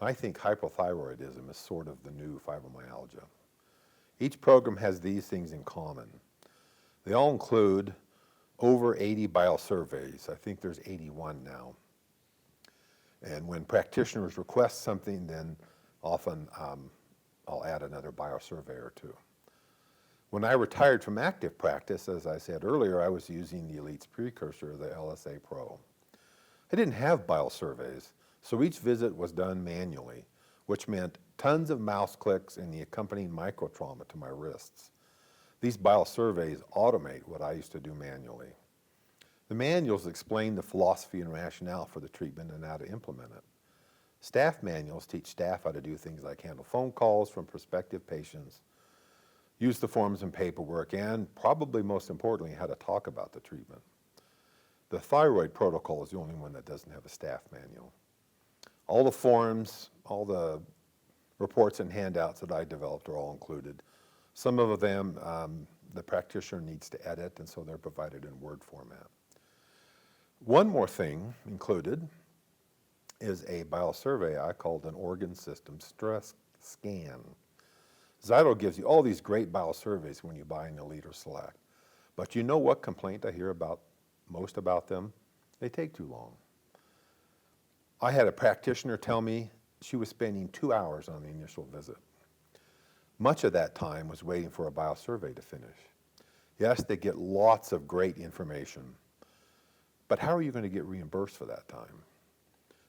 I think hypothyroidism is sort of the new fibromyalgia. Each program has these things in common. They all include over 80 biosurveys. I think there's 81 now. And when practitioners request something, then often I'll add another biosurvey or 2. When I retired from active practice, as I said earlier, I was using the Elite's precursor, the LSA Pro. I didn't have bile surveys, so each visit was done manually, which meant tons of mouse clicks and the accompanying microtrauma to my wrists. These bile surveys automate what I used to do manually. The manuals explain the philosophy and rationale for the treatment and how to implement it. Staff manuals teach staff how to do things like handle phone calls from prospective patients, use the forms and paperwork, and probably most importantly, how to talk about the treatment. The thyroid protocol is the only one that doesn't have a staff manual. All the forms, all the reports and handouts that I developed are all included. Some of them the practitioner needs to edit, and so they're provided in Word format. One more thing included is a bile survey I called an organ system stress scan. ZYTO gives you all these great bile surveys when you buy an Elite or Select. But you know what complaint I hear most about them? They take too long. I had a practitioner tell me she was spending 2 hours on the initial visit. Much of that time was waiting for a bile survey to finish. Yes, they get lots of great information, but how are you going to get reimbursed for that time?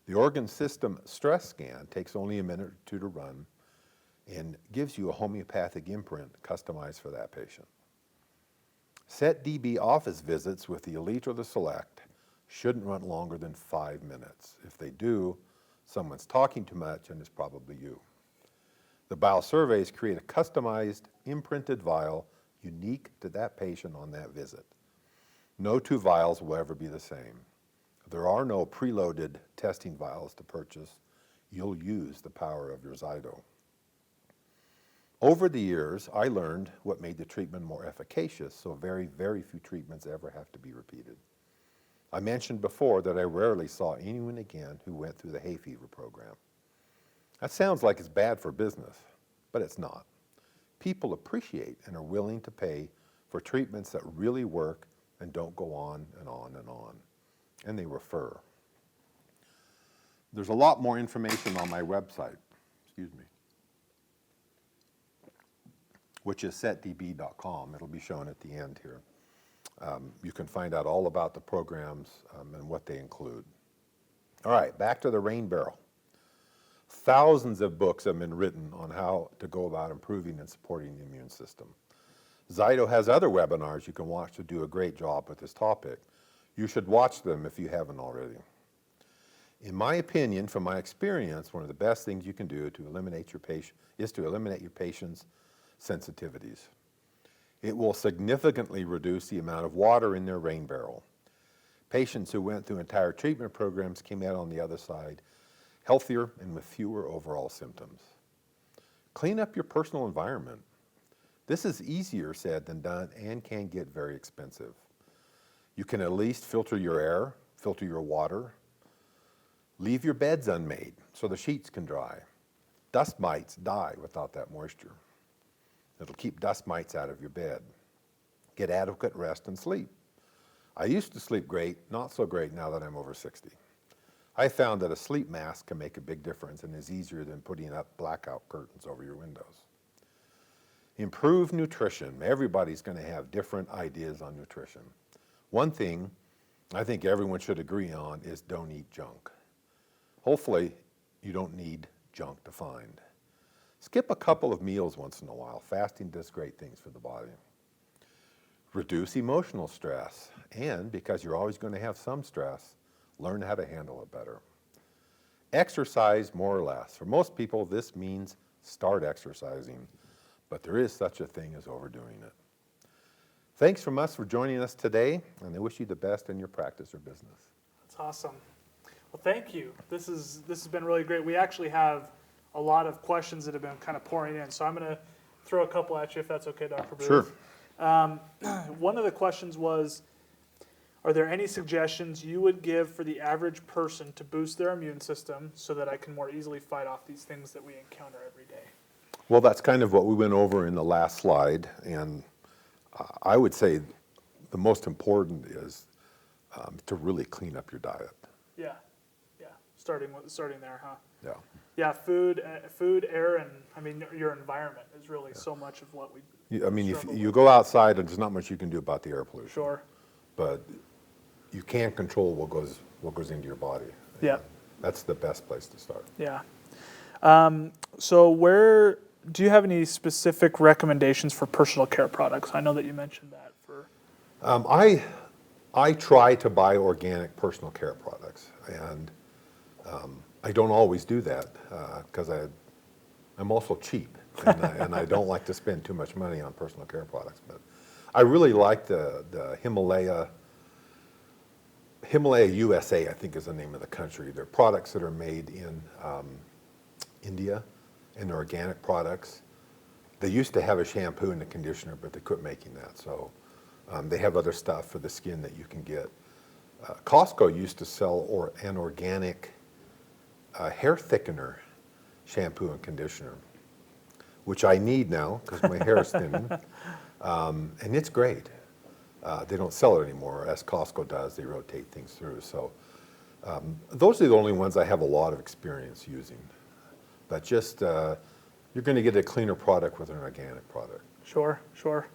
The organ system stress scan takes only a minute or two to run and gives you a homeopathic imprint customized for that patient. Set DB office visits with the Elite or the Select shouldn't run longer than 5 minutes. If they do, someone's talking too much and it's probably you. The bile surveys create a customized imprinted vial unique to that patient on that visit. No two vials will ever be the same. There are no preloaded testing vials to purchase. You'll use the power of your ZYTO. Over the years, I learned what made the treatment more efficacious, so very, very few treatments ever have to be repeated. I mentioned before that I rarely saw anyone again who went through the Hayfever program. That sounds like it's bad for business, but it's not. People appreciate and are willing to pay for treatments that really work and don't go on and on and on. And they refer. There's a lot more information on my website, which is setdb.com. It'll be shown at the end here. You can find out all about the programs and what they include. All right, back to the rain barrel. Thousands of books have been written on how to go about improving and supporting the immune system. ZYTO has other webinars you can watch to do a great job with this topic. You should watch them if you haven't already. In my opinion, from my experience, one of the best things you can do to eliminate your patient's sensitivities. It will significantly reduce the amount of water in their rain barrel. Patients who went through entire treatment programs came out on the other side healthier and with fewer overall symptoms. Clean up your personal environment. This is easier said than done and can get very expensive. You can at least filter your air, filter your water. Leave your beds unmade so the sheets can dry. Dust mites die without that moisture. It'll keep dust mites out of your bed. Get adequate rest and sleep. I used to sleep great, not so great now that I'm over 60. I found that a sleep mask can make a big difference and is easier than putting up blackout curtains over your windows. Improve nutrition. Everybody's going to have different ideas on nutrition. One thing I think everyone should agree on is don't eat junk. Hopefully, you don't need junk to find. Skip a couple of meals once in a while. Fasting does great things for the body. Reduce emotional stress. And because you're always going to have some stress, learn how to handle it better. Exercise more or less. For most people, this means start exercising, but there is such a thing as overdoing it. Thanks from us for joining us today, and I wish you the best in your practice or business. That's awesome. Well, thank you. This has been really great. We actually have a lot of questions that have been kind of pouring in, so I'm going to throw a couple at you if that's okay, Dr. Boothe. Sure. One of the questions was, are there any suggestions you would give for the average person to boost their immune system so that I can more easily fight off these things that we encounter every day? Well, that's kind of what we went over in the last slide, and I would say the most important is to really clean up your diet. Yeah. Starting there, huh? Yeah. Yeah, food, air, and I mean your environment is really so much of what I mean, if struggle you with. go outside, and there's not much you can do about the air pollution. Sure. But you can't control what goes into your body. Yeah. That's the best place to start. Yeah. So do you have any specific recommendations for personal care products? I know that you mentioned that for. I try to buy organic personal care products, and I don't always do that because I'm also cheap, and I don't like to spend too much money on personal care products. But I really like the Himalaya USA, I think is the name of the country. They're products that are made in India, and they're organic products. They used to have a shampoo and a conditioner, but they quit making that. So they have other stuff for the skin that you can get. Costco used to sell an organic hair thickener shampoo and conditioner, which I need now because my hair is thinning, and it's great. They don't sell it anymore, as Costco does. They rotate things through. So those are the only ones I have a lot of experience using. But just, you're going to get a cleaner product with an organic product. Sure, sure.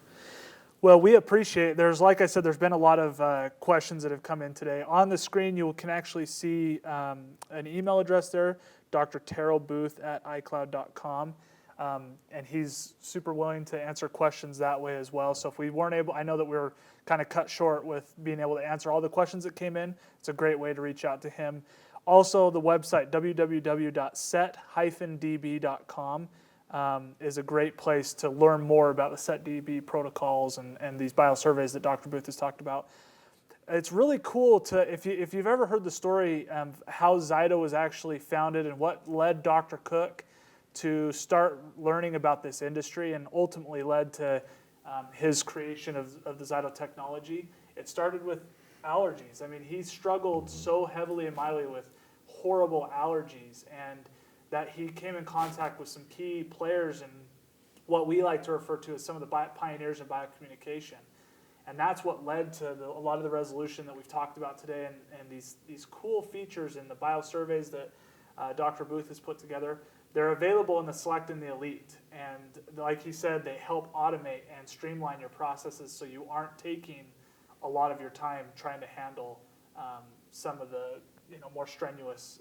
Well, we appreciate, like I said, there's been a lot of questions that have come in today. On the screen, you can actually see an email address there, Dr. Teryl Boothe at iCloud.com. And he's super willing to answer questions that way as well. So if we weren't able, I know that we were kind of cut short with being able to answer all the questions that came in. It's a great way to reach out to him. Also, the website, www.set-db.com, is a great place to learn more about the SET-DB protocols and these biosurveys that Dr. Boothe has talked about. It's really cool if you've ever heard the story of how ZYTO was actually founded and what led Dr. Cook to start learning about this industry and ultimately led to his creation of the ZYTO technology. It started with allergies. I mean, he struggled so heavily and mightily with horrible allergies, and that he came in contact with some key players in what we like to refer to as some of the pioneers in biocommunication. And that's what led to a lot of the resolution that we've talked about today, and these cool features in the biosurveys that Dr. Boothe has put together. They're available in the Select and the Elite, and like he said, they help automate and streamline your processes so you aren't taking a lot of your time trying to handle some of the more strenuous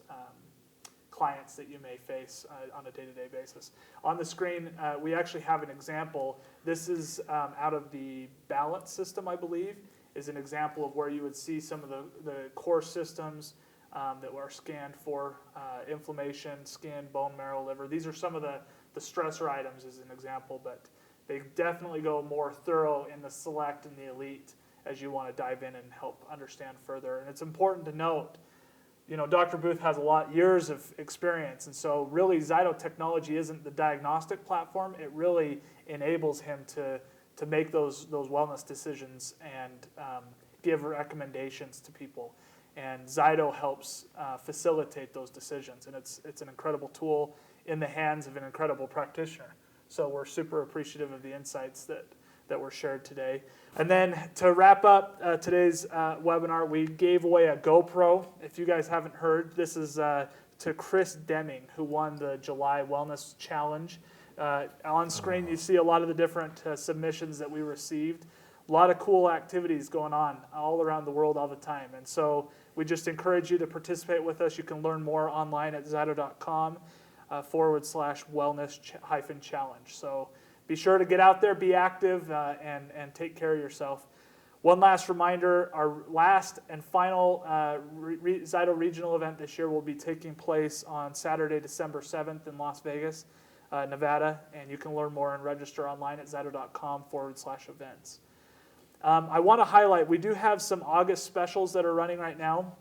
clients that you may face on a day-to-day basis. On the screen, we actually have an example. This is out of the Balance system, I believe, is an example of where you would see some of the core systems that were scanned for inflammation, skin, bone marrow, liver. These are some of the stressor items as an example, but they definitely go more thorough in the Select and the Elite as you want to dive in and help understand further. And it's important to note, Dr. Boothe has years of experience, and so really ZYTO technology isn't the diagnostic platform. It really enables him to make those wellness decisions and give recommendations to people. And ZYTO helps facilitate those decisions, and it's an incredible tool in the hands of an incredible practitioner. So we're super appreciative of the insights that were shared today. And then to wrap up today's webinar, we gave away a GoPro. If you guys haven't heard, this is to Chris Deming, who won the July Wellness Challenge. On screen, you see a lot of the different submissions that we received. A lot of cool activities going on all around the world all the time. And so we just encourage you to participate with us. You can learn more online at ZYTO.com /wellness-challenge. So be sure to get out there, be active, and take care of yourself. One last reminder, our last and final ZYTO regional event this year will be taking place on Saturday, December 7th in Las Vegas, Nevada, and you can learn more and register online at ZYTO.com /events. I want to highlight, we do have some August specials that are running right now.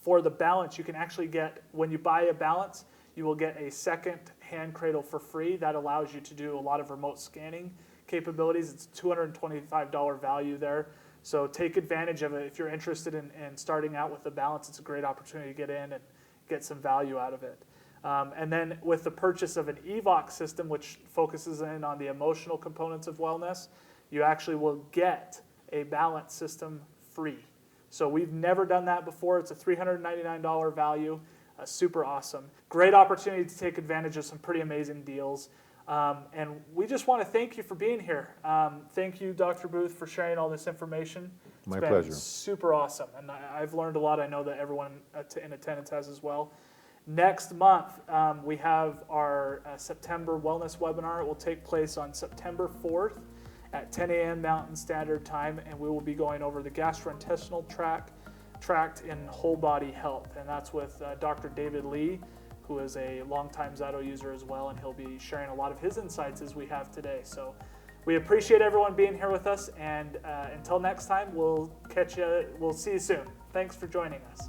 For the Balance, you can actually get, when you buy a Balance, you will get a second hand cradle for free. That allows you to do a lot of remote scanning capabilities. It's a $225 value there. So take advantage of it. If you're interested in starting out with the Balance, it's a great opportunity to get in and get some value out of it. And then with the purchase of an EVOC system, which focuses in on the emotional components of wellness, you actually will get a Balance system free. So we've never done that before. It's a $399 value. Super awesome. Great opportunity to take advantage of some pretty amazing deals. And we just want to thank you for being here. Thank you, Dr. Boothe, for sharing all this information. My It's been pleasure. super awesome, and I've learned a lot. I know that everyone in attendance has as well. Next month, we have our September Wellness Webinar. It will take place on September 4th at 10 a.m. Mountain Standard Time, and we will be going over the gastrointestinal tract in whole body health, and that's with Dr. David Lee, who is a longtime ZYTO user as well, and he'll be sharing a lot of his insights as we have today. So we appreciate everyone being here with us, and until next time, we'll see you soon. Thanks for joining us.